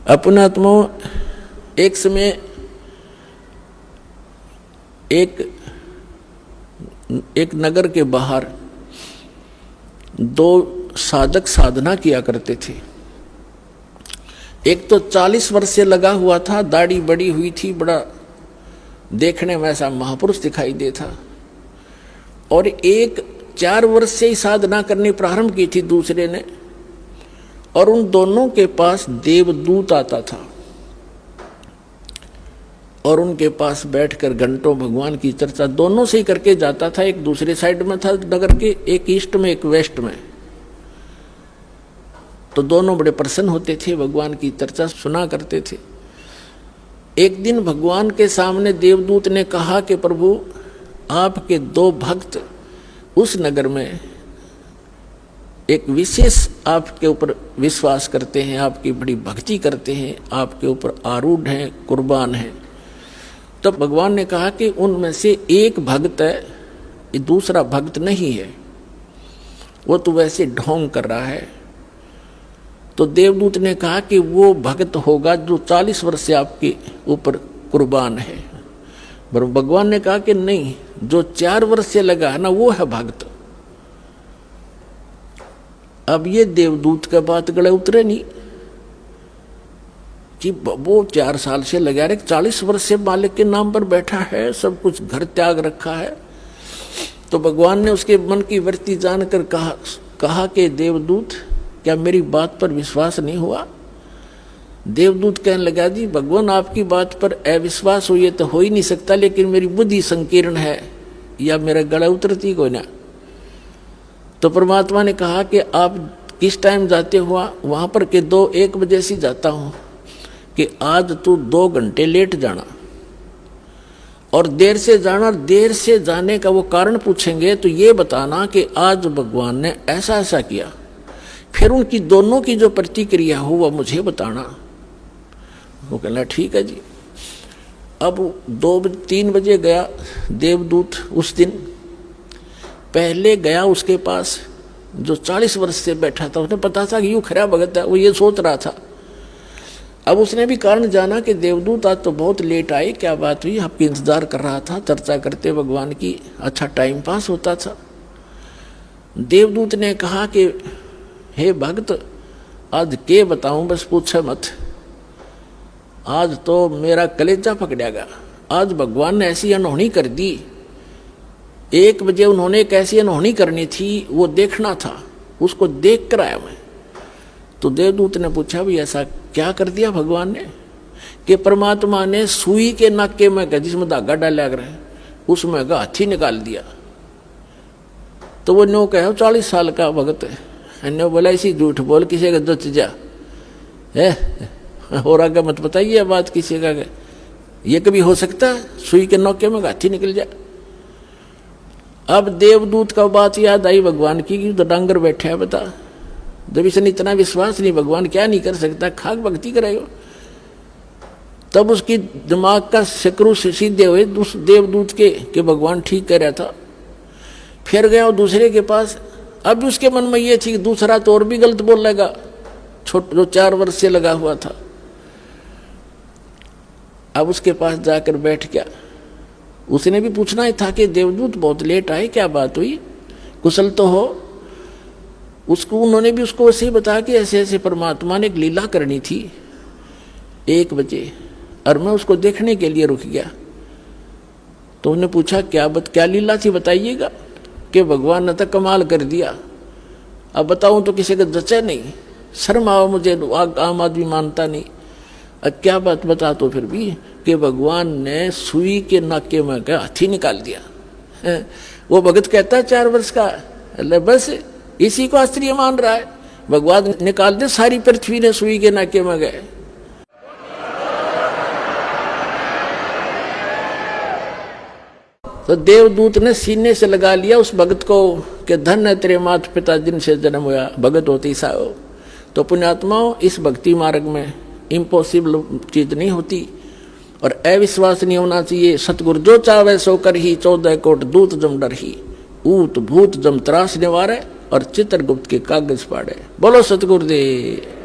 अपना आत्मा एक समय एक नगर के बाहर दो साधक साधना किया करते थे। एक तो 40 वर्ष से लगा हुआ था, दाढ़ी बड़ी हुई थी, बड़ा देखने में ऐसा महापुरुष दिखाई देता। और एक 4 वर्ष से ही साधना करनी प्रारंभ की थी दूसरे ने, और उन दोनों के पास देवदूत आता था और उनके पास बैठकर घंटों भगवान की चर्चा दोनों से ही करके जाता था। एक दूसरे साइड में था नगर के, एक ईस्ट में एक वेस्ट में। तो दोनों बड़े प्रसन्न होते थे, भगवान की चर्चा सुना करते थे। एक दिन भगवान के सामने देवदूत ने कहा कि प्रभु, आपके 2 भक्त उस नगर में एक विशेष आपके ऊपर विश्वास करते हैं, आपकी बड़ी भक्ति करते हैं, आपके ऊपर आरूढ़ हैं, कुर्बान हैं। तब भगवान ने कहा कि उनमें से एक भक्त है, ये दूसरा भक्त नहीं है, वो तो वैसे ढोंग कर रहा है। तो देवदूत ने कहा कि वो भक्त होगा जो 40 वर्ष से आपके ऊपर कुर्बान है। पर भगवान ने कहा कि नहीं, जो 4 वर्ष से लगा है ना, वो है भक्त। अब ये देवदूत का बात गले उतरे नहीं कि वो 4 साल से लगा रहे, 40 वर्ष से मालिक के नाम पर बैठा है, सब कुछ घर त्याग रखा है। तो भगवान ने उसके मन की वृत्ति जानकर कहा कि देवदूत, क्या मेरी बात पर विश्वास नहीं हुआ? देवदूत कहने लगा, जी भगवान, आपकी बात पर अविश्वास हुई तो हो ही नहीं सकता, लेकिन मेरी बुद्धि संकीर्ण है या मेरा गला उतरती कोई ना। तो परमात्मा ने कहा कि आप किस टाइम जाते हो वहां पर? के 1 बजे से जाता हूं, कि आज तू 2 घंटे लेट जाना और देर से जाना। देर से जाने का वो कारण पूछेंगे तो ये बताना कि आज भगवान ने ऐसा ऐसा किया। फिर उनकी दोनों की जो प्रतिक्रिया हो वह मुझे बताना। वो कहना ठीक है जी। अब 2-3 बजे गया देवदूत। उस दिन पहले गया उसके पास जो 40 वर्ष से बैठा था, उसने पता था कि यूँ खरा भगत है, वो ये सोच रहा था। अब उसने भी कारण जाना कि देवदूत आज तो बहुत लेट आए, क्या बात हुई? आपकी इंतजार कर रहा था, चर्चा करते भगवान की, अच्छा टाइम पास होता था। देवदूत ने कहा कि हे भक्त, आज के बताऊं, बस पूछे मत। आज तो मेरा कलेजा पकड़ेगा। आज भगवान ने ऐसी अनहोनी कर दी। 1 बजे उन्होंने कैसी अनहोनी करनी थी वो देखना था, उसको देख कर आया मैं। तो देवदूत ने पूछा, भी ऐसा क्या कर दिया भगवान ने? कि परमात्मा ने सुई के नाके में जिसमें धागा डाला है उसमें का हाथी निकाल दिया। तो वो नो कहो 40 साल का भगत है, ने बोला इसी झूठ बोल, किसी का दच जा है और आगे मत बताइए बात किसी का। ये कभी हो सकता है सुई के नौके में हाथी निकल जाए? अब देवदूत का बात याद आई भगवान की कि तो डांगर बैठे है, बता जब इसने इतना विश्वास नहीं, भगवान क्या नहीं कर सकता, खाक भक्ति करेगा। तब उसकी दिमाग का शकरू से सीधे हुए उस देवदूत के कि भगवान ठीक कह रहा था। फिर गया वो दूसरे के पास। अब उसके मन में ये थी कि दूसरा तो और भी गलत बोल लेगा, जो 4 वर्ष से लगा हुआ था। अब उसके पास जाकर बैठ गया। उसने भी पूछना ही था कि देवदूत बहुत लेट आए, क्या बात हुई, कुशल तो हो? उन्होंने भी उसको वैसे ही बताया कि ऐसे ऐसे परमात्मा ने एक लीला करनी थी 1 बजे, और मैं उसको देखने के लिए रुक गया। तो उन्होंने पूछा क्या लीला थी, बताइएगा। कि भगवान ने तो कमाल कर दिया। अब बताऊं तो किसी का जचा नहीं, शर्म आओ मुझे, आम आदमी मानता नहीं। अब क्या बात बता तो फिर भी कि भगवान ने सुई के नाके में का हाथी निकाल दिया। वो भगत कहता है 4 वर्ष का, अल्लाह बस इसी को आश्चर्य मान रहा है। भगवान निकाल दे, सारी पृथ्वी ने सुई के नाके में गए। तो देवदूत ने सीने से लगा लिया उस भगत को कि धन है तेरे माता पिता जिनसे जन्म हुआ, भगत होती सा हो। तो पुण्यात्माओं, इस भक्ति मार्ग में इम्पॉसिबल चीज नहीं होती और अविश्वास नहीं होना चाहिए। सतगुरु जो चावे सो कर ही, 14 कोट दूत जम डर ही, ऊत भूत जम त्रास निवारे और चित्रगुप्त के कागज पाड़े। बोलो सतगुरुदेव।